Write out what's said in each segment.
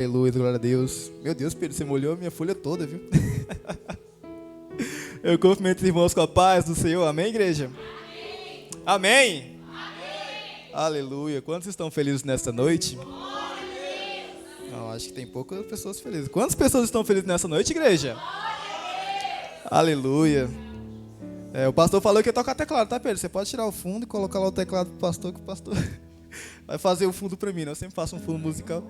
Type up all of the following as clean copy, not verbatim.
Aleluia, glória a Deus. Meu Deus, Pedro, você molhou a minha folha toda, viu? Eu cumprimento os irmãos com a paz do Senhor. Amém, igreja? Amém? Amém. Aleluia. Quantos estão felizes nesta noite? Não, acho que tem poucas pessoas felizes. Quantas pessoas estão felizes nessa noite, igreja? Aleluia. O pastor falou que ia tocar teclado, tá, Pedro? Você pode tirar o fundo e colocar lá o teclado pro pastor, que o pastor vai fazer o fundo pra mim, né? Eu sempre faço um fundo musical.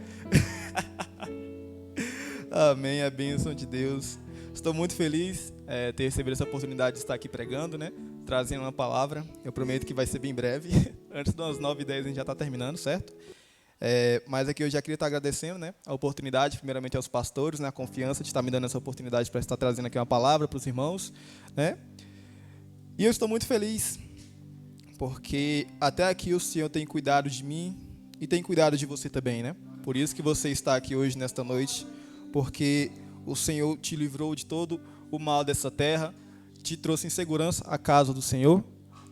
Amém, a bênção de Deus. Estou muito feliz ter recebido essa oportunidade de estar aqui pregando, né? Trazendo uma palavra. Eu prometo que vai ser bem breve. Antes das 9h10 a gente já está terminando, certo? Mas aqui eu já queria estar agradecendo, né, a oportunidade, primeiramente aos pastores, né, a confiança de estar me dando essa oportunidade para estar trazendo aqui uma palavra para os irmãos, né? E eu estou muito feliz, porque até aqui o Senhor tem cuidado de mim e tem cuidado de você também, né? Por isso que você está aqui hoje, nesta noite, porque o Senhor te livrou de todo o mal dessa terra, te trouxe em segurança à casa do Senhor,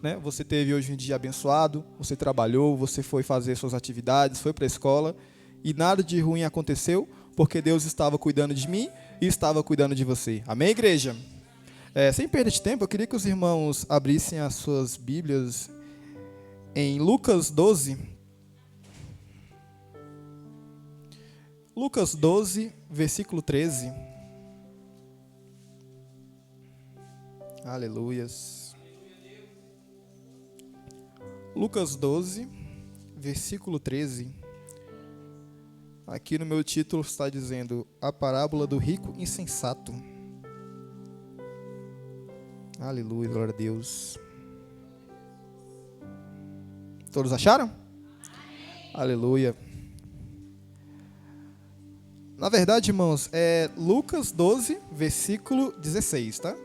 né? Você teve hoje um dia abençoado, você trabalhou, você foi fazer suas atividades, foi para a escola e nada de ruim aconteceu, porque Deus estava cuidando de mim e estava cuidando de você. Amém, igreja? Sem perder de tempo, eu queria que os irmãos abrissem as suas Bíblias em Lucas 12. Lucas 12, versículo 13. Aleluias. Lucas 12, versículo 13. Aqui no meu título está dizendo a parábola do rico insensato. Aleluia, glória a Deus. Todos acharam? Amém. Aleluia. Na verdade, irmãos, é Lucas 12, versículo 16, tá?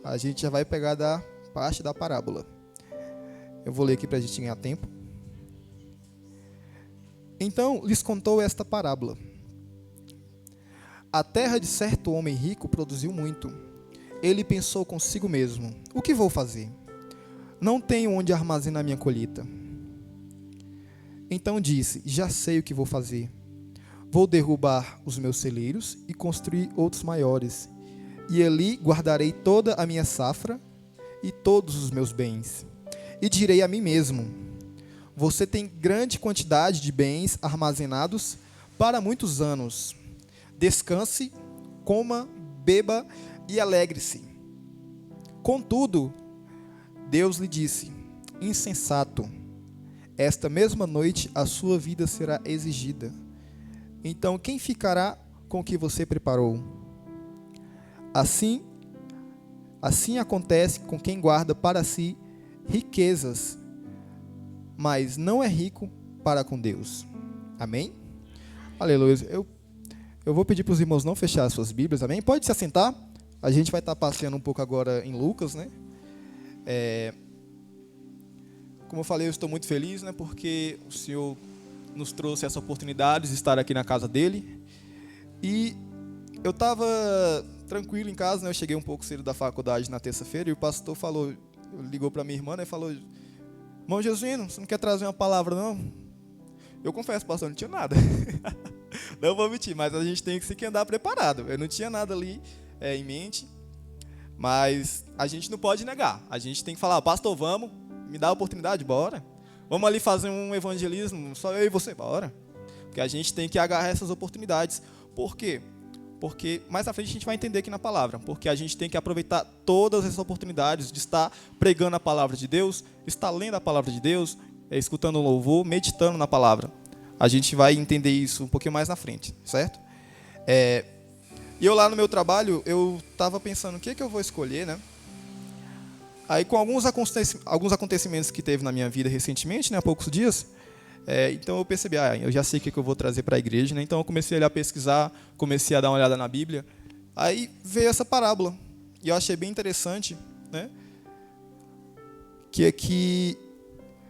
A gente já vai pegar da parte da parábola. Eu vou ler aqui para a gente ganhar tempo. Então, lhes contou esta parábola. A terra de certo homem rico produziu muito. Ele pensou consigo mesmo, o que vou fazer? Não tenho onde armazenar minha colheita. Então disse, já sei o que vou fazer. Vou derrubar os meus celeiros e construir outros maiores. E ali guardarei toda a minha safra e todos os meus bens. E direi a mim mesmo, você tem grande quantidade de bens armazenados para muitos anos. Descanse, coma, beba e alegre-se. Contudo, Deus lhe disse, insensato, esta mesma noite a sua vida será exigida. Então, quem ficará com o que você preparou? Assim acontece com quem guarda para si riquezas, mas não é rico para com Deus. Amém? Aleluia. Eu vou pedir para os irmãos não fechar as suas Bíblias, amém? Pode se assentar. A gente vai estar passeando um pouco agora em Lucas, né? Como eu falei, eu estou muito feliz, né? Porque o Senhor nos trouxe essa oportunidade de estar aqui na casa dele. E eu estava tranquilo em casa, né? Eu cheguei um pouco cedo da faculdade na terça-feira e o pastor ligou para minha irmã, né? E falou, irmão Jesuíno, você não quer trazer uma palavra, não? Eu confesso, pastor, não tinha nada. Não vou mentir, mas a gente tem que andar preparado. Eu não tinha nada ali em mente, mas a gente não pode negar. A gente tem que falar, pastor, vamos, me dá a oportunidade, bora. Vamos ali fazer um evangelismo, só eu e você, bora. Porque a gente tem que agarrar essas oportunidades. Por quê? Porque mais à frente a gente vai entender aqui na palavra. Porque a gente tem que aproveitar todas essas oportunidades de estar pregando a palavra de Deus, estar lendo a palavra de Deus, escutando um louvor, meditando na palavra. A gente vai entender isso um pouquinho mais na frente, certo? E eu lá no meu trabalho, eu estava pensando, o que eu vou escolher, né? Aí com alguns acontecimentos que teve na minha vida recentemente, né, há poucos dias, então eu percebi, eu já sei o que eu vou trazer para a igreja, né? Então eu comecei a pesquisar, comecei a dar uma olhada na Bíblia, aí veio essa parábola, e eu achei bem interessante, né? Que aqui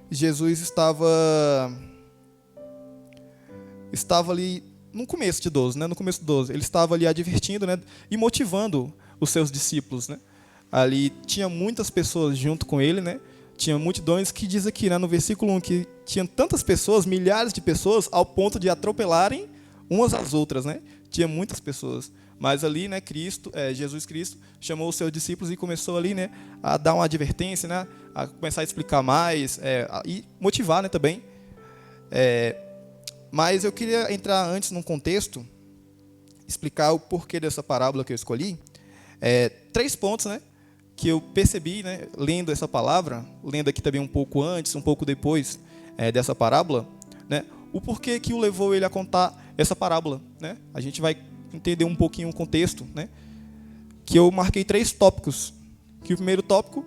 Jesus estava ali no começo de 12, né? No começo de 12, ele estava ali advertindo, né, e motivando os seus discípulos, né? Ali tinha muitas pessoas junto com ele, né? Tinha multidões que diz aqui, né, no versículo 1, que tinham tantas pessoas, milhares de pessoas, ao ponto de atropelarem umas às outras, né? Tinha muitas pessoas. Mas ali, né, Jesus Cristo chamou os seus discípulos e começou ali, né, a dar uma advertência, né, a começar a explicar mais e motivar, né, também. Mas eu queria entrar antes num contexto, explicar o porquê dessa parábola que eu escolhi. 3 pontos, né, que eu percebi, né, lendo essa palavra, lendo aqui também um pouco antes, um pouco depois dessa parábola, né, o porquê que o levou ele a contar essa parábola, né? A gente vai entender um pouquinho o contexto, né? Que eu marquei 3 tópicos. Que o primeiro tópico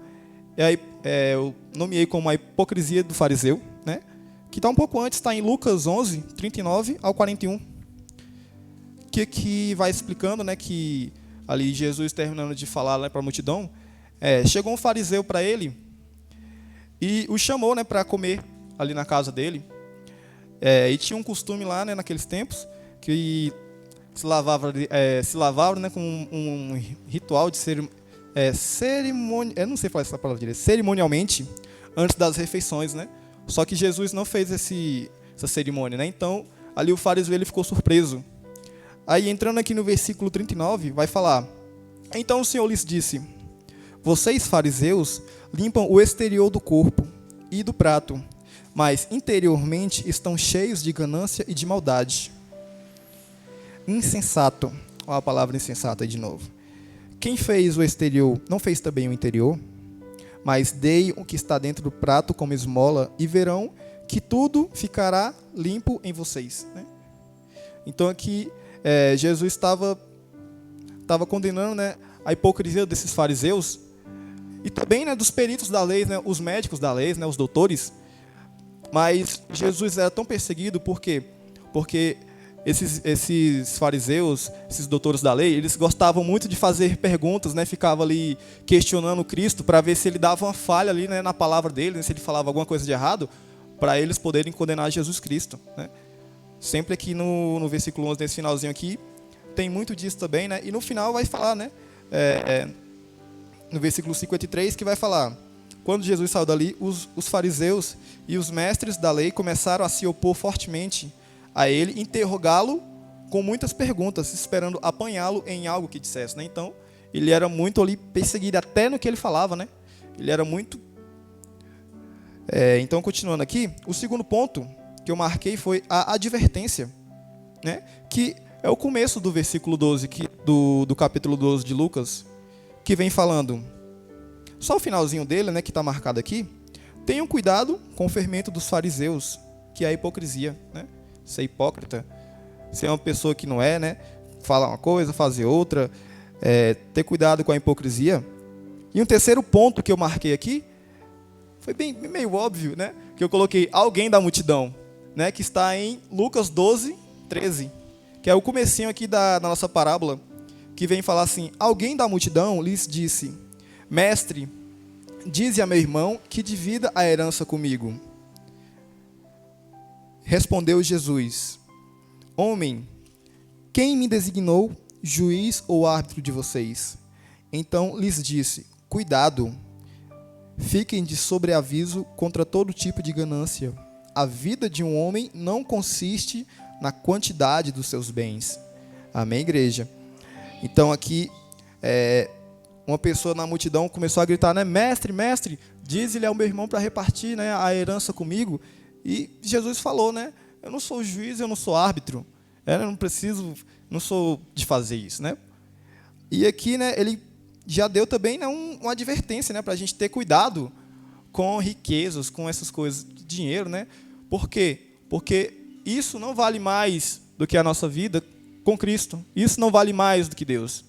eu nomeei como a hipocrisia do fariseu, né? Que está um pouco antes, está em Lucas 11, 39 ao 41. Que vai explicando, né, que ali Jesus terminando de falar, né, para a multidão, chegou um fariseu para ele e o chamou, né, para comer ali na casa dele. E tinha um costume lá, né, naqueles tempos, que se lavava, né, com um ritual de eu não sei falar essa palavra direito, cerimonialmente, antes das refeições, né? Só que Jesus não fez essa cerimônia, né? Então, ali o fariseu ele ficou surpreso. Aí, entrando aqui no versículo 39, vai falar: então o Senhor lhes disse: vocês, fariseus, limpam o exterior do corpo e do prato, mas interiormente estão cheios de ganância e de maldade. Insensato. Olha a palavra insensato aí de novo. Quem fez o exterior não fez também o interior? Mas dei o que está dentro do prato como esmola e verão que tudo ficará limpo em vocês. Né? Então aqui Jesus estava condenando, né, a hipocrisia desses fariseus e também, né, dos peritos da lei, né, os médicos da lei, né, os doutores. Mas Jesus era tão perseguido porque esses fariseus, esses doutores da lei, eles gostavam muito de fazer perguntas, né? Ficavam ali questionando Cristo para ver se ele dava uma falha ali, né, na palavra dele, né, se ele falava alguma coisa de errado, para eles poderem condenar Jesus Cristo. Né? Sempre aqui no versículo 11, nesse finalzinho aqui, tem muito disso também, né? E no final vai falar, né? No versículo 53, que vai falar: quando Jesus saiu dali, os fariseus e os mestres da lei começaram a se opor fortemente a ele, interrogá-lo com muitas perguntas, esperando apanhá-lo em algo que dissesse. Né? Então, ele era muito ali perseguido, até no que ele falava. Né? Ele era muito... Então, continuando aqui, o segundo ponto que eu marquei foi a advertência, né? Que é o começo do versículo 12, do capítulo 12 de Lucas, que vem falando... Só o finalzinho dele, né, que está marcado aqui: tenham cuidado com o fermento dos fariseus, que é a hipocrisia. Né? Ser hipócrita, ser uma pessoa que não é, né? Falar uma coisa, fazer outra, ter cuidado com a hipocrisia. E um terceiro ponto que eu marquei aqui foi meio óbvio, né? Que eu coloquei alguém da multidão, né? Que está em Lucas 12, 13, que é o comecinho aqui da nossa parábola, que vem falar assim: alguém da multidão lhes disse: mestre, dize a meu irmão que divida a herança comigo. Respondeu Jesus: homem, quem me designou juiz ou árbitro de vocês? Então lhes disse: cuidado, fiquem de sobreaviso contra todo tipo de ganância. A vida de um homem não consiste na quantidade dos seus bens. Amém, igreja? Então aqui, uma pessoa na multidão começou a gritar, né? Mestre, mestre, diz-lhe ao meu irmão para repartir, né, a herança comigo. E Jesus falou, né? Eu não sou juiz, eu não sou árbitro. Eu não sou de fazer isso, né? E aqui, né, ele já deu também, né, uma advertência, né, para a gente ter cuidado com riquezas, com essas coisas, dinheiro, né? Por quê? Porque isso não vale mais do que a nossa vida com Cristo. Isso não vale mais do que Deus,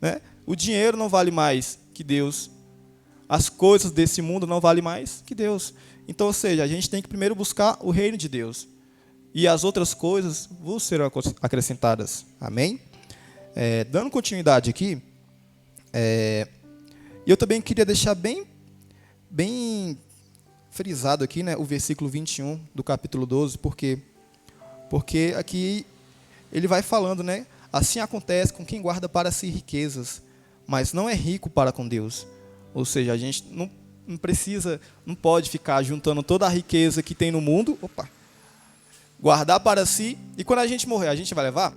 né? O dinheiro não vale mais que Deus. As coisas desse mundo não valem mais que Deus. Então, ou seja, a gente tem que primeiro buscar o reino de Deus. E as outras coisas vos serão acrescentadas. Amém? Dando continuidade aqui, eu também queria deixar bem frisado aqui, né, o versículo 21 do capítulo 12, porque aqui ele vai falando, né, assim acontece com quem guarda para si riquezas, mas não é rico para com Deus. Ou seja, a gente não pode ficar juntando toda a riqueza que tem no mundo, guardar para si, e quando a gente morrer, a gente vai levar?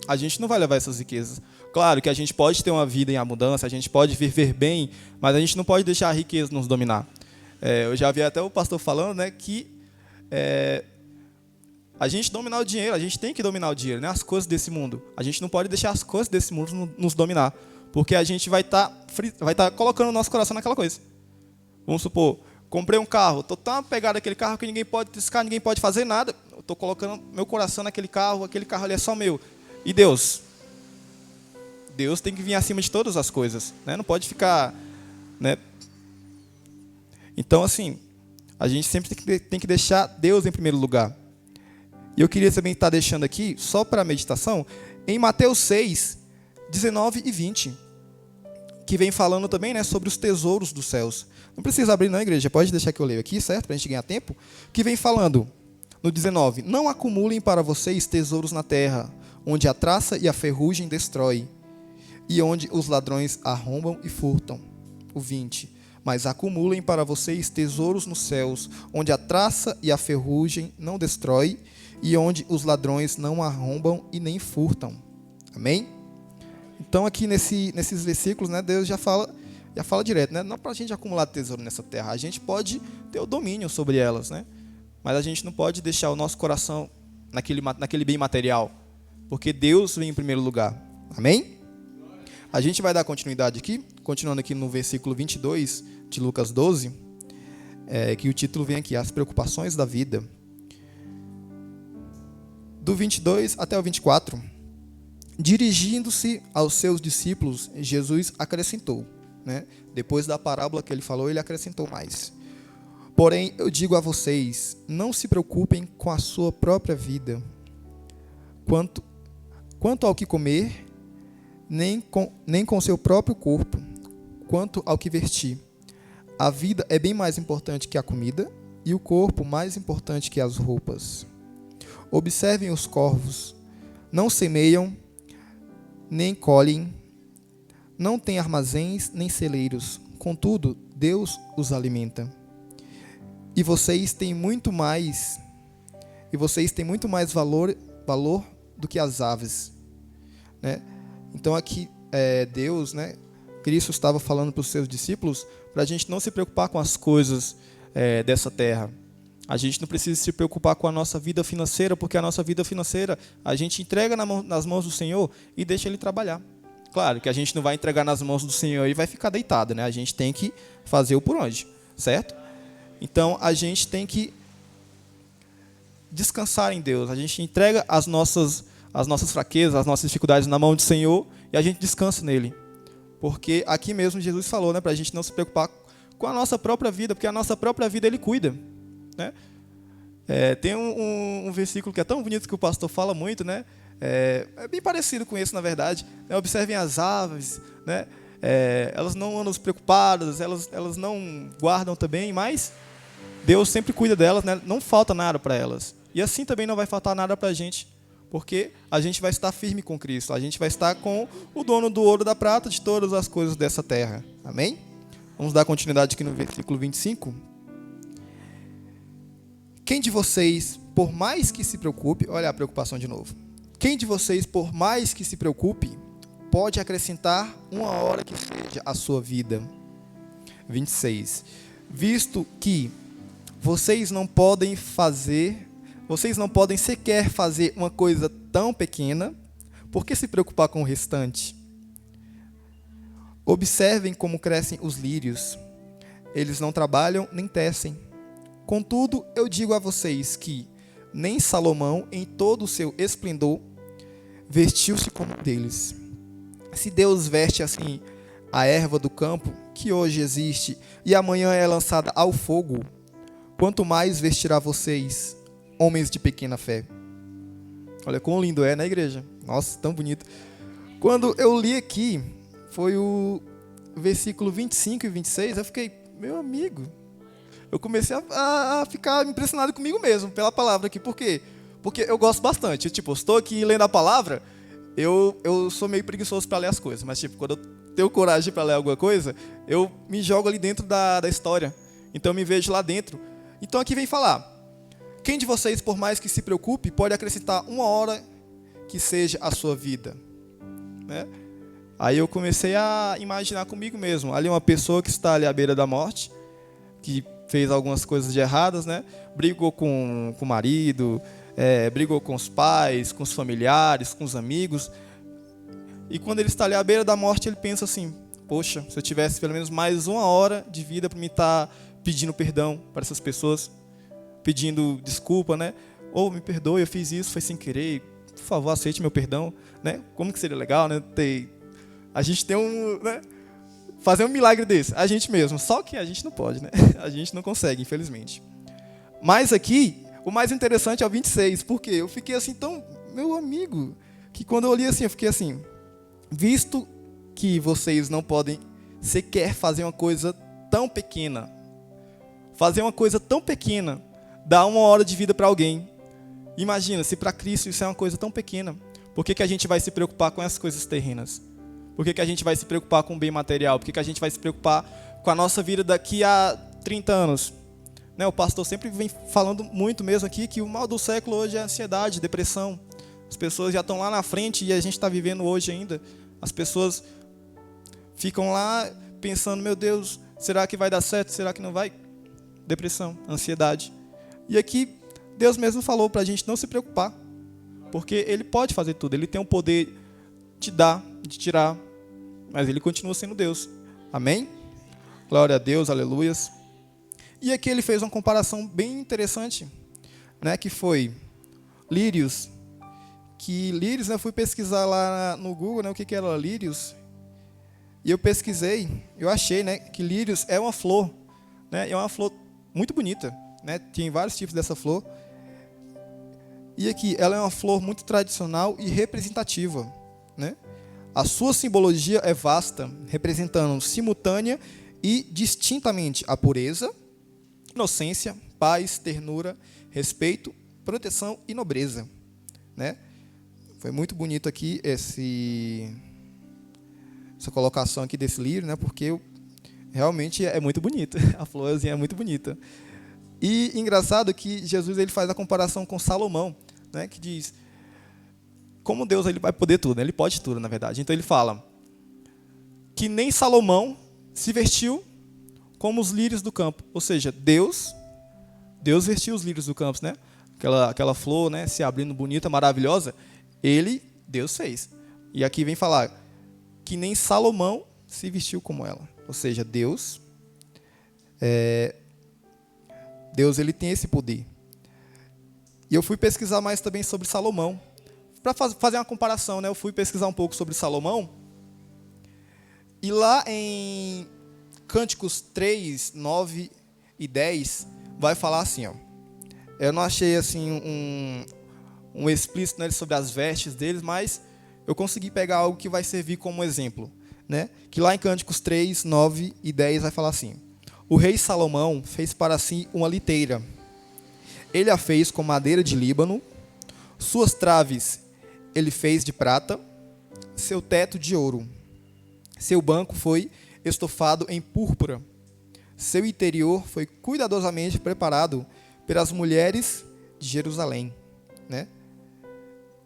A gente não vai levar essas riquezas. Claro que a gente pode ter uma vida em abundância, a gente pode viver bem, mas a gente não pode deixar a riqueza nos dominar. Eu já vi até o pastor falando, né, que a gente dominar o dinheiro, a gente tem que dominar o dinheiro, né, as coisas desse mundo. A gente não pode deixar as coisas desse mundo nos dominar, porque a gente vai estar colocando o nosso coração naquela coisa. Vamos supor, comprei um carro, estou tão apegado àquele carro que ninguém pode triscar, ninguém pode fazer nada. Estou colocando meu coração naquele carro, aquele carro ali é só meu. E Deus? Deus tem que vir acima de todas as coisas, né? Não pode ficar, né? Então, assim, a gente sempre tem que deixar Deus em primeiro lugar. E eu queria também estar deixando aqui, só para a meditação, em Mateus 6, 19 e 20, que vem falando também, né, sobre os tesouros dos céus. Não precisa abrir não, igreja, pode deixar que eu leio aqui, certo? Para a gente ganhar tempo. Que vem falando, no 19, não acumulem para vocês tesouros na terra, onde a traça e a ferrugem destrói, e onde os ladrões arrombam e furtam. O 20, mas acumulem para vocês tesouros nos céus, onde a traça e a ferrugem não destrói, e onde os ladrões não arrombam e nem furtam. Amém? Então aqui nesses versículos, né, Deus já fala direto, né? Não para a gente acumular tesouro nessa terra, a gente pode ter o domínio sobre elas, né? Mas a gente não pode deixar o nosso coração naquele bem material, porque Deus vem em primeiro lugar. Amém? A gente vai dar continuidade aqui, continuando aqui no versículo 22 de Lucas 12, que o título vem aqui, As Preocupações da Vida. Do 22 até o 24, dirigindo-se aos seus discípulos, Jesus acrescentou, né? Depois da parábola que ele falou, ele acrescentou mais. Porém, eu digo a vocês, não se preocupem com a sua própria vida, quanto ao que comer, nem com seu próprio corpo, quanto ao que vestir. A vida é bem mais importante que a comida, e o corpo mais importante que as roupas. Observem os corvos, não semeiam, nem colhem, não têm armazéns nem celeiros, contudo, Deus os alimenta. E vocês têm muito mais valor do que as aves, né? Então aqui Deus, né, Cristo estava falando para os seus discípulos para a gente não se preocupar com as coisas dessa terra. A gente não precisa se preocupar com a nossa vida financeira, porque a nossa vida financeira a gente entrega nas mãos do Senhor e deixa Ele trabalhar. Claro que a gente não vai entregar nas mãos do Senhor e vai ficar deitado, né? A gente tem que fazer o por onde, certo? Então a gente tem que descansar em Deus. A gente entrega as nossas fraquezas, as nossas dificuldades na mão do Senhor e a gente descansa nele. Porque aqui mesmo Jesus falou, né, para a gente não se preocupar com a nossa própria vida, porque a nossa própria vida Ele cuida, né? Tem um versículo que é tão bonito que o pastor fala muito, né? É bem parecido com esse, na verdade. Observem as aves, né? Elas não andam preocupadas, elas não guardam também, mas Deus sempre cuida delas, né? Não falta nada para elas. E assim também não vai faltar nada para a gente, porque a gente vai estar firme com Cristo, a gente vai estar com o dono do ouro e da prata, de todas as coisas dessa terra. Amém? Vamos dar continuidade aqui no versículo 25. Quem de vocês, por mais que se preocupe, olha a preocupação de novo. Quem de vocês, por mais que se preocupe, pode acrescentar uma hora que seja a sua vida? 26. Visto que vocês não podem sequer fazer uma coisa tão pequena, por que se preocupar com o restante? Observem como crescem os lírios. Eles não trabalham nem tecem. Contudo, eu digo a vocês que nem Salomão, em todo o seu esplendor, vestiu-se como um deles. Se Deus veste assim a erva do campo, que hoje existe e amanhã é lançada ao fogo, quanto mais vestirá vocês, homens de pequena fé. Olha quão lindo é, né, igreja? Nossa, tão bonito. Quando eu li aqui, foi o versículo 25 e 26, eu fiquei, meu amigo, eu comecei a ficar impressionado comigo mesmo, pela palavra aqui. Por quê? Porque eu gosto bastante. Eu estou aqui lendo a palavra, eu sou meio preguiçoso para ler as coisas, mas quando eu tenho coragem para ler alguma coisa, eu me jogo ali dentro da história. Então eu me vejo lá dentro. Então aqui vem falar, quem de vocês, por mais que se preocupe, pode acrescentar 1 hora que seja a sua vida? Né? Aí eu comecei a imaginar comigo mesmo. Ali uma pessoa que está ali à beira da morte, que fez algumas coisas de erradas, né? Brigou com o marido, brigou com os pais, com os familiares, com os amigos. E quando ele está ali à beira da morte, ele pensa assim: poxa, se eu tivesse pelo menos mais 1 hora de vida para me estar pedindo perdão para essas pessoas, pedindo desculpa, né? Ou me perdoe, eu fiz isso, foi sem querer, por favor, aceite meu perdão, né? Como que seria legal, né? A gente tem né? Fazer um milagre desse, a gente mesmo. Só que a gente não pode, né? A gente não consegue, infelizmente. Mas aqui, o mais interessante é o 26, porque eu fiquei assim tão, meu amigo, que quando eu olhei assim, eu fiquei assim: visto que vocês não podem sequer fazer uma coisa tão pequena, dar 1 hora de vida para alguém. Imagina, se para Cristo isso é uma coisa tão pequena, por que a gente vai se preocupar com essas coisas terrenas? Por que a gente vai se preocupar com o bem material? Por que a gente vai se preocupar com a nossa vida daqui a 30 anos? Né, o pastor sempre vem falando muito mesmo aqui que o mal do século hoje é ansiedade, depressão. As pessoas já estão lá na frente e a gente está vivendo hoje ainda. As pessoas ficam lá pensando: meu Deus, será que vai dar certo? Será que não vai? Depressão, ansiedade. E aqui Deus mesmo falou para a gente não se preocupar, porque Ele pode fazer tudo. Ele tem o poder de dar, de tirar, mas Ele continua sendo Deus. Amém? Glória a Deus, aleluias. E aqui ele fez uma comparação bem interessante, né, que foi lírios. Que lírios, né, eu fui pesquisar lá no Google, né, o que era lírios. E eu pesquisei, eu achei, né, que lírios é uma flor, né, é uma flor muito bonita, né, tem vários tipos dessa flor. E aqui, ela é uma flor muito tradicional e representativa, né? A sua simbologia é vasta, representando simultânea e distintamente a pureza, inocência, paz, ternura, respeito, proteção e nobreza, né? Foi muito bonito aqui essa colocação aqui desse lírio, né? Porque realmente é muito bonita, a florzinha é muito bonita. E engraçado que Jesus ele faz a comparação com Salomão, né? Que diz como Deus ele vai poder tudo, né? Ele pode tudo, na verdade. Então ele fala que nem Salomão se vestiu como os lírios do campo. Ou seja, Deus vestiu os lírios do campo, né? Aquela flor, né, se abrindo bonita, maravilhosa, Deus fez. E aqui vem falar que nem Salomão se vestiu como ela. Ou seja, Deus ele tem esse poder. E eu fui pesquisar mais também sobre Salomão. Para fazer uma comparação, né, eu fui pesquisar um pouco sobre Salomão. E lá em Cânticos 3, 9 e 10, vai falar assim, ó. Eu não achei assim um explícito, né, sobre as vestes deles, mas eu consegui pegar algo que vai servir como exemplo, né? Que lá em Cânticos 3, 9 e 10 vai falar assim: o rei Salomão fez para si uma liteira. Ele a fez com madeira de Líbano, suas traves ele fez de prata, seu teto de ouro. Seu banco foi estofado em púrpura. Seu interior foi cuidadosamente preparado pelas mulheres de Jerusalém, né?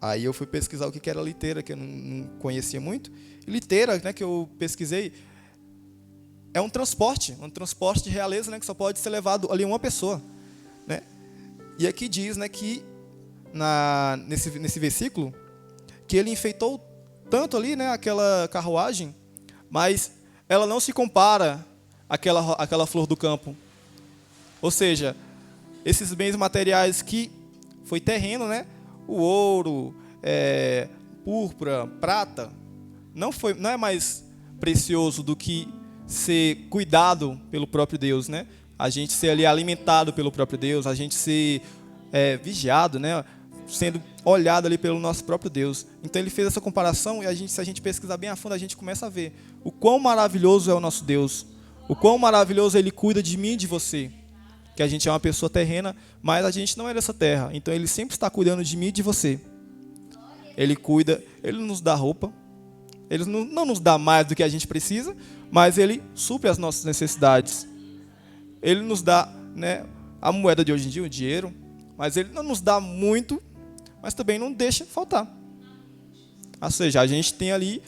Aí eu fui pesquisar o que era liteira, que eu não conhecia muito. E liteira, né, que eu pesquisei, é um transporte de realeza, né, que só pode ser levado ali uma pessoa, né? E aqui diz, né, que nesse versículo que ele enfeitou tanto ali, né, aquela carruagem, mas ela não se compara àquela flor do campo. Ou seja, esses bens materiais que foi terreno, né, o ouro, púrpura, prata, não é mais precioso do que ser cuidado pelo próprio Deus, né? A gente ser ali alimentado pelo próprio Deus, a gente ser vigiado, né? Sendo olhado ali pelo nosso próprio Deus. Então ele fez essa comparação e se a gente pesquisar bem a fundo, a gente começa a ver o quão maravilhoso é o nosso Deus, o quão maravilhoso Ele cuida de mim e de você. Que a gente é uma pessoa terrena, mas a gente não é dessa terra. Então Ele sempre está cuidando de mim e de você. Ele cuida, Ele nos dá roupa, Ele não nos dá mais do que a gente precisa, mas Ele supre as nossas necessidades. Ele nos dá, né, a moeda de hoje em dia, o dinheiro, mas Ele não nos dá muito, mas também não deixa faltar. Ou seja, a gente tem ali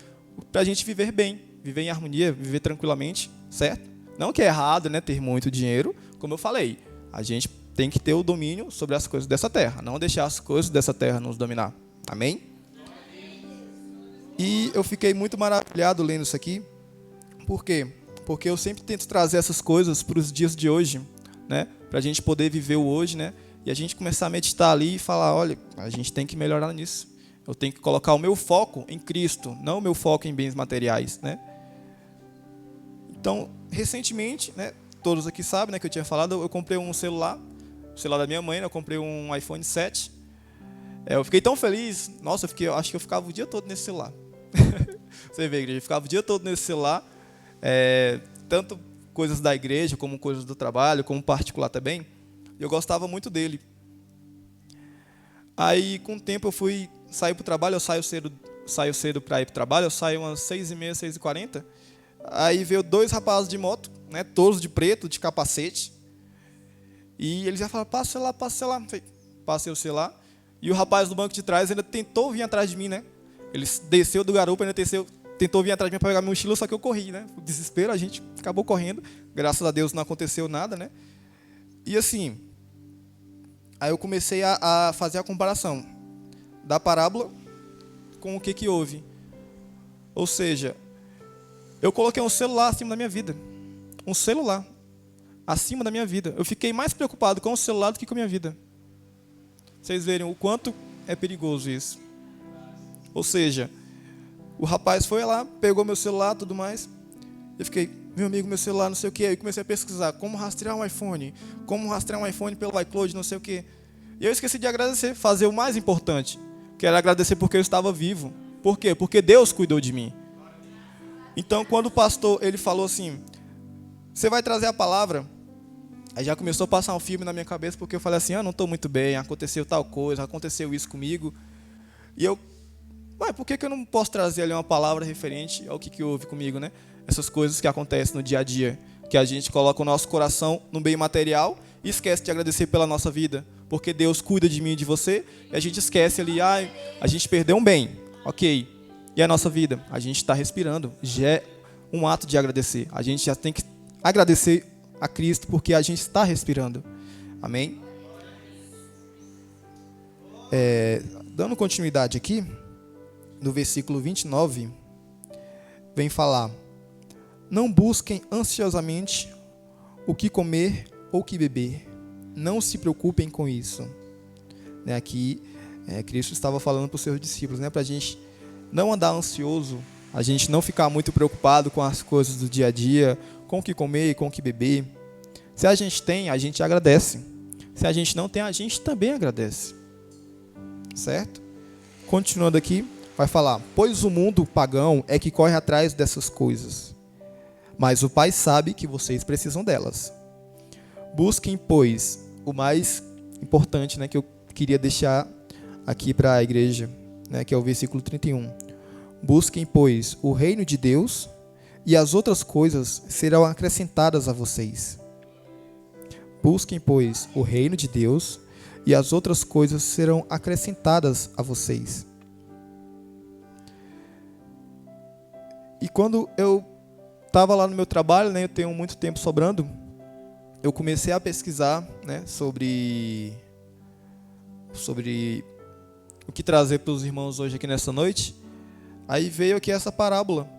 para a gente viver bem, viver em harmonia, viver tranquilamente, certo? Não que é errado, né, ter muito dinheiro, como eu falei, a gente tem que ter o domínio sobre as coisas dessa terra, não deixar as coisas dessa terra nos dominar. Amém? E eu fiquei muito maravilhado lendo isso aqui. Por quê? Porque eu sempre tento trazer essas coisas para os dias de hoje, né? Para a gente poder viver o hoje, né? E a gente começar a meditar ali e falar, olha, a gente tem que melhorar nisso. Eu tenho que colocar o meu foco em Cristo, não o meu foco em bens materiais, né? Então, recentemente, né? Todos aqui sabem, né? Que eu tinha falado, eu comprei um celular, o celular da minha mãe, né, eu comprei um iPhone 7. Eu fiquei tão feliz, nossa, eu acho que eu ficava o dia todo nesse celular. Você vê, igreja, eu ficava o dia todo nesse celular, tanto coisas da igreja, como coisas do trabalho, como particular também. Eu gostava muito dele. Aí, com o tempo, eu fui sair para o trabalho, eu saio cedo para ir para o trabalho, eu saio umas 6h30, 6h40. Aí veio 2 rapazes de moto, né, todos de preto, de capacete. E eles já falaram, passa o celular, passa o celular. Passei o celular. E o rapaz do banco de trás ainda tentou vir atrás de mim, né? Ele desceu do garupa, ainda tentou vir atrás de mim para pegar meu mochila, só que eu corri, né? O desespero, a gente acabou correndo. Graças a Deus não aconteceu nada, né? E assim, aí eu comecei a fazer a comparação da parábola com o que houve. Ou seja, eu coloquei um celular acima da minha vida. Um celular acima da minha vida. Eu fiquei mais preocupado com o celular do que com a minha vida. Vocês verem o quanto é perigoso isso. Ou seja, o rapaz foi lá, pegou meu celular e tudo mais. Eu fiquei, meu amigo, meu celular, não sei o que. Aí comecei a pesquisar como rastrear um iPhone. Como rastrear um iPhone pelo iCloud, não sei o que. E eu esqueci de agradecer, fazer o mais importante. Que era agradecer porque eu estava vivo. Por quê? Porque Deus cuidou de mim. Então, quando o pastor ele falou assim, você vai trazer a palavra? Aí já começou a passar um filme na minha cabeça, porque eu falei assim, não estou muito bem, aconteceu tal coisa, aconteceu isso comigo. E eu, por que eu não posso trazer ali uma palavra referente ao que houve comigo, né? Essas coisas que acontecem no dia a dia, que a gente coloca o nosso coração no bem material e esquece de agradecer pela nossa vida, porque Deus cuida de mim e de você, e a gente esquece ali, a gente perdeu um bem, ok. E a nossa vida? A gente está respirando, já é um ato de agradecer. A gente já tem que agradecer a Cristo, porque a gente está respirando. Amém? Dando continuidade aqui, no versículo 29, vem falar, não busquem ansiosamente o que comer ou o que beber. Não se preocupem com isso. Aqui, Cristo estava falando para os seus discípulos, para a gente não andar ansioso, a gente não ficar muito preocupado com as coisas do dia a dia, com o que comer e com o que beber. Se a gente tem, a gente agradece. Se a gente não tem, a gente também agradece. Certo? Continuando aqui, vai falar, pois o mundo pagão é que corre atrás dessas coisas, mas o Pai sabe que vocês precisam delas. Busquem, pois, o mais importante, que eu queria deixar aqui para a igreja, que é o versículo 31. Busquem, pois, o reino de Deus, e as outras coisas serão acrescentadas a vocês. Busquem, pois, o reino de Deus, e as outras coisas serão acrescentadas a vocês. E quando eu estava lá no meu trabalho, eu tenho muito tempo sobrando, eu comecei a pesquisar sobre o que trazer para os irmãos hoje aqui nessa noite. Aí veio aqui essa parábola.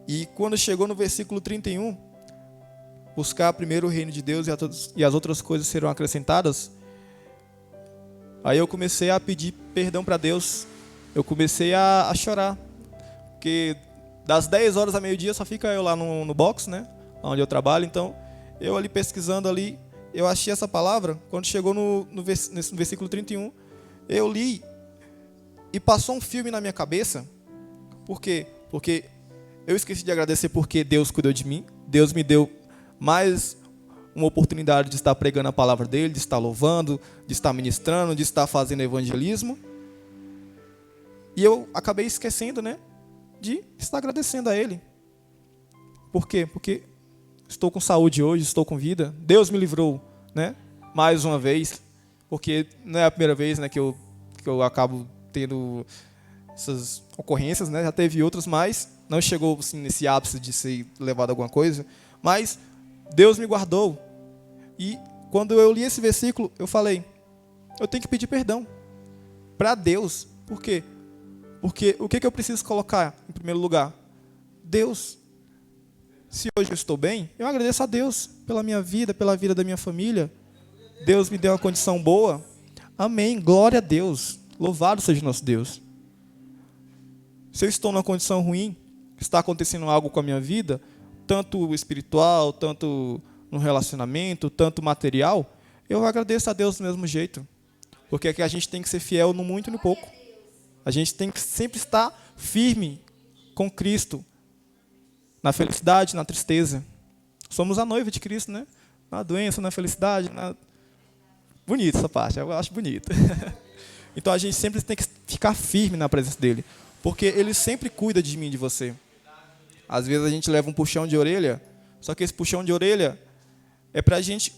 E quando chegou no versículo 31, buscar primeiro o reino de Deus e as outras coisas serão acrescentadas, aí eu comecei a pedir perdão para Deus. Eu comecei a chorar. Porque das 10 horas a meio-dia só fica eu lá no box, onde eu trabalho. Então, eu ali pesquisando ali, eu achei essa palavra. Quando chegou no versículo 31, eu li e passou um filme na minha cabeça. Por quê? Porque eu esqueci de agradecer porque Deus cuidou de mim. Deus me deu mais uma oportunidade de estar pregando a palavra dele, de estar louvando, de estar ministrando, de estar fazendo evangelismo. E eu acabei esquecendo, de estar agradecendo a ele. Por quê? Porque estou com saúde hoje, estou com vida. Deus me livrou, mais uma vez. porque não é a primeira vez, né, que eu acabo tendo essas ocorrências, né? Já teve outras, mas não chegou assim, nesse ápice de ser levado a alguma coisa. Mas Deus me guardou. E quando eu li esse versículo, eu falei, eu tenho que pedir perdão para Deus. Por quê? Porque o que eu preciso colocar em primeiro lugar? Deus. Se hoje eu estou bem, eu agradeço a Deus pela minha vida, pela vida da minha família. Deus me deu uma condição boa. Amém. Glória a Deus. Louvado seja o nosso Deus. Se eu estou numa condição ruim, está acontecendo algo com a minha vida, tanto espiritual, tanto no relacionamento, tanto material, eu agradeço a Deus do mesmo jeito. Porque aqui a gente tem que ser fiel no muito e no pouco. A gente tem que sempre estar firme com Cristo, na felicidade, na tristeza. Somos a noiva de Cristo, né? Na doença, na felicidade. Bonita essa parte, eu acho bonita. Então a gente sempre tem que ficar firme na presença dele, porque ele sempre cuida de mim e de você. Às vezes a gente leva um puxão de orelha, só que esse puxão de orelha é para a gente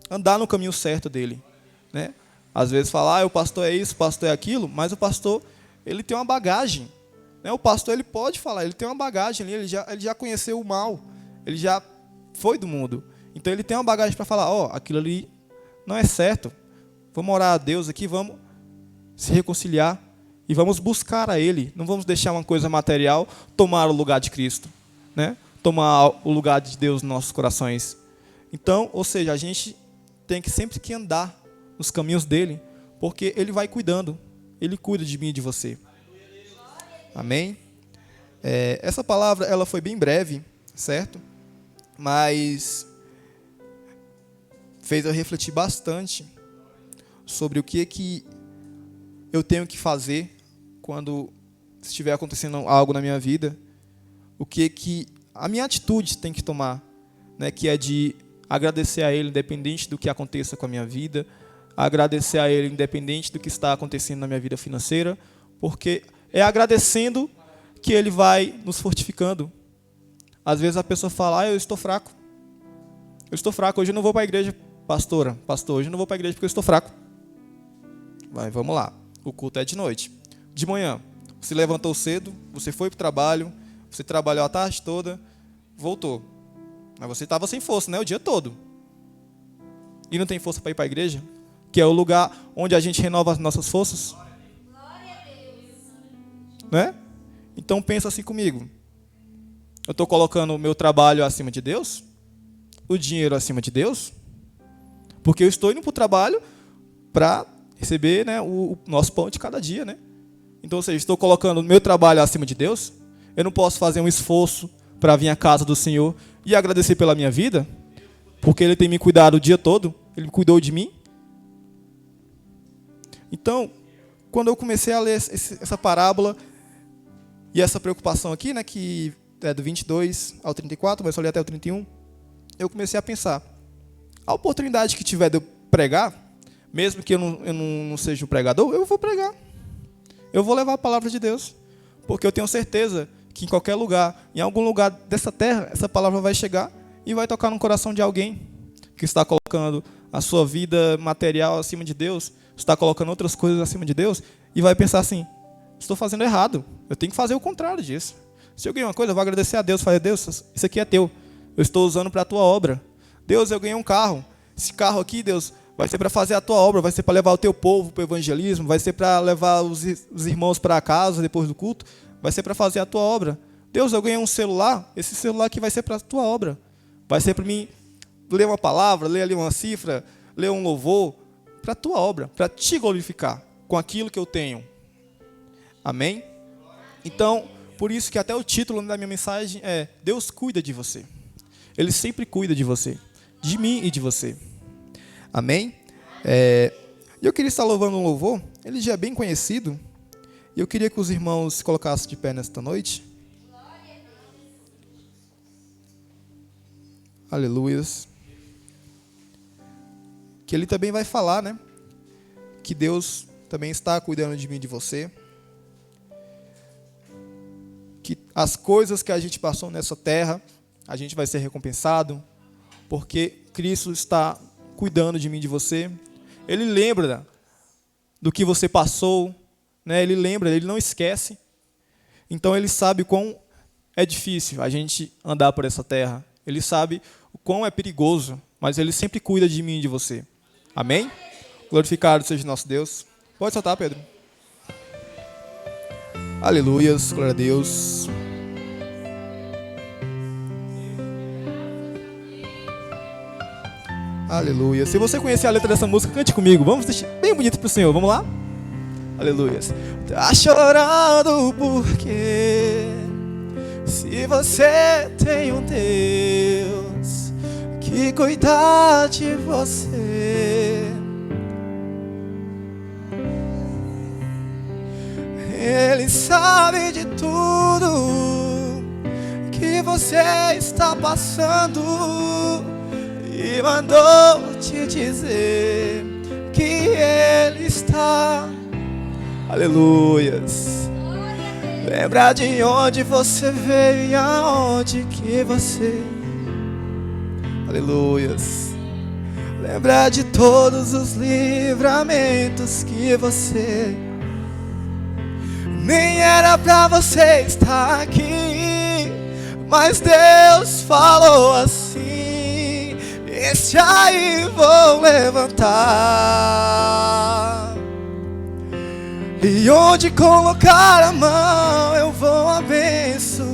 andar no caminho certo dele, né? Às vezes falar, o pastor é isso, o pastor é aquilo, mas o pastor, ele tem uma bagagem, né? O pastor, ele pode falar, ele tem uma bagagem ali, ele já conheceu o mal, ele já foi do mundo. Então ele tem uma bagagem para falar, aquilo ali não é certo. Vamos orar a Deus aqui, vamos se reconciliar e vamos buscar a Ele. Não vamos deixar uma coisa material tomar o lugar de Cristo, né? Tomar o lugar de Deus nos nossos corações. Então, ou seja, a gente tem que sempre que andar nos caminhos dele, porque Ele vai cuidando. Ele cuida de mim e de você. Amém? Essa palavra ela foi bem breve, certo? Mas fez eu refletir bastante sobre o que eu tenho que fazer quando estiver acontecendo algo na minha vida, o que a minha atitude tem que tomar, né? Que é de agradecer a Ele independente do que aconteça com a minha vida, agradecer a Ele independente do que está acontecendo na minha vida financeira, porque é agradecendo que Ele vai nos fortificando. Às vezes a pessoa fala, eu estou fraco, hoje eu não vou para a igreja, pastor, hoje eu não vou para a igreja porque eu estou fraco. Vamos lá, o culto é de noite. De manhã, você levantou cedo, você foi para o trabalho, você trabalhou a tarde toda, voltou. Mas você estava sem força, né, o dia todo. E não tem força para ir para a igreja, que é o lugar onde a gente renova as nossas forças. Glória a Deus. Né? Então pensa assim comigo. Eu estou colocando o meu trabalho acima de Deus? O dinheiro acima de Deus? Porque eu estou indo para o trabalho para receber, né, o nosso pão de cada dia, né? Então, ou seja, estou colocando o meu trabalho acima de Deus. Eu não posso fazer um esforço para vir à casa do Senhor e agradecer pela minha vida, porque Ele tem me cuidado o dia todo, Ele cuidou de mim. Então, quando eu comecei a ler essa parábola e essa preocupação aqui, né, que é do 22 ao 34, mas só li até o 31, eu comecei a pensar, a oportunidade que tiver de eu pregar, mesmo que eu não seja um pregador, eu vou pregar. Eu vou levar a palavra de Deus. Porque eu tenho certeza que em qualquer lugar, em algum lugar dessa terra, essa palavra vai chegar e vai tocar no coração de alguém que está colocando a sua vida material acima de Deus, está colocando outras coisas acima de Deus e vai pensar assim, estou fazendo errado, eu tenho que fazer o contrário disso. Se eu ganhei uma coisa, eu vou agradecer a Deus, falar, Deus, isso aqui é teu, eu estou usando para a tua obra. Deus, eu ganhei um carro, esse carro aqui, Deus, vai ser para fazer a tua obra, vai ser para levar o teu povo para o evangelismo, vai ser para levar os irmãos para casa depois do culto, vai ser para fazer a tua obra. Deus, eu ganhei um celular, esse celular aqui vai ser para a tua obra. Vai ser para mim ler uma palavra, ler ali uma cifra, ler um louvor, para a tua obra, para te glorificar com aquilo que eu tenho. Amém? Então, por isso que até o título da minha mensagem é Deus cuida de você. Ele sempre cuida de você, de mim e de você. Amém? Eu queria estar louvando um louvor, ele já é bem conhecido, e eu queria que os irmãos se colocassem de pé nesta noite. Aleluias. Que ele também vai falar, né? Que Deus também está cuidando de mim e de você. Que as coisas que a gente passou nessa terra, a gente vai ser recompensado, porque Cristo está cuidando de mim e de você. Ele lembra do que você passou, né? Ele lembra, ele não esquece. Então ele sabe quão é difícil a gente andar por essa terra. Ele sabe o quão é perigoso, mas ele sempre cuida de mim e de você. Amém? Glorificado seja nosso Deus. Pode soltar, Pedro. Aleluias, glória a Deus. Aleluia. Se você conhecer a letra dessa música, cante comigo. Vamos deixar bem bonito pro Senhor. Vamos lá? Aleluia. Tá chorando porque se você tem um Deus que cuida de você, Ele sabe de tudo que você está passando e mandou te dizer que Ele está. Aleluias. Lembra de onde você veio e aonde que você. Aleluias. Lembra de todos os livramentos que você. Nem era pra você estar aqui, mas Deus falou assim: esse aí vou levantar, e onde colocar a mão eu vou abençoar.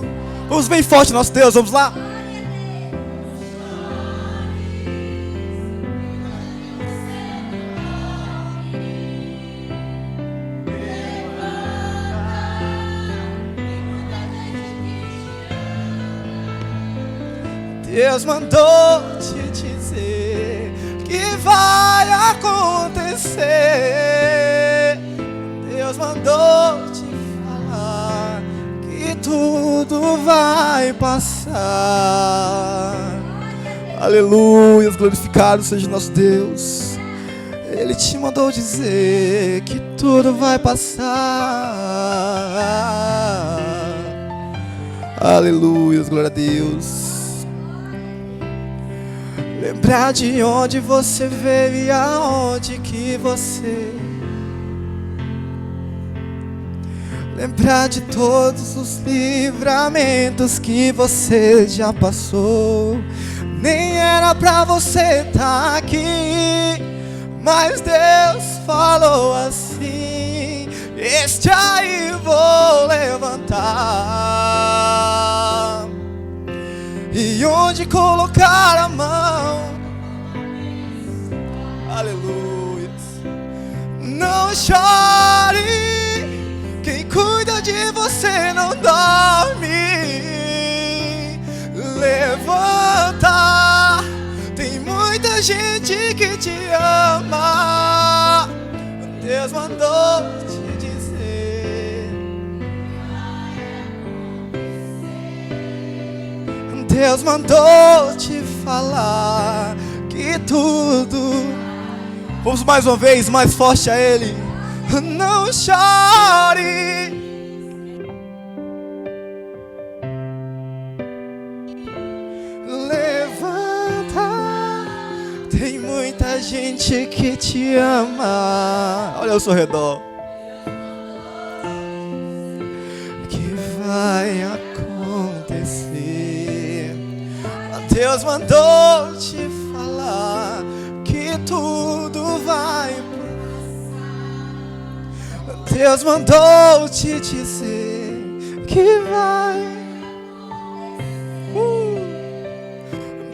Vamos bem forte, nosso Deus, vamos lá. Deus mandou te dizer que vai acontecer. Deus mandou te falar que tudo vai passar. Aleluia, glorificado seja nosso Deus. Ele te mandou dizer que tudo vai passar. Aleluia, glória a Deus. Lembrar de onde você veio e aonde que você. Lembrar de todos os livramentos que você já passou. Nem era pra você estar aqui, mas Deus falou assim: este aí vou levantar, e onde colocar a mão. Aleluia. Não chore, quem cuida de você não dorme. Levanta, tem muita gente que te ama. Deus mandou te dizer. Deus mandou te falar que tudo. Vamos mais uma vez, mais forte a Ele. Não chore. Levanta, tem muita gente que te ama. Olha ao seu redor. Que vai acontecer. Deus mandou te falar que tudo vai. Deus mandou te dizer que vai.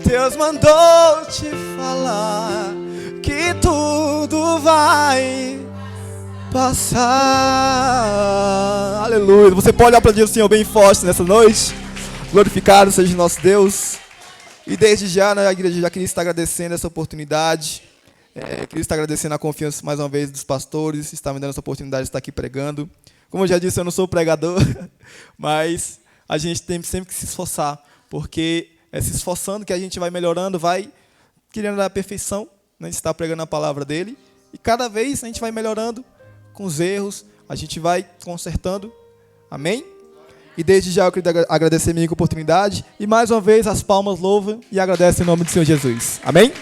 Deus mandou te falar que tudo vai passar. Aleluia. Você pode aplaudir o Senhor bem forte nessa noite. Glorificado seja nosso Deus. E desde já, né, a igreja já queria estar agradecendo essa oportunidade. Queria estar agradecendo a confiança mais uma vez dos pastores, estar me dando essa oportunidade de estar aqui pregando. Como eu já disse, eu não sou pregador, mas a gente tem sempre que se esforçar, porque é se esforçando que a gente vai melhorando, vai querendo a perfeição, né, de estar pregando a palavra dele. E cada vez a gente vai melhorando com os erros, a gente vai consertando. Amém? E desde já eu queria agradecer a minha oportunidade. E mais uma vez as palmas louvam e agradecem em nome do Senhor Jesus. Amém?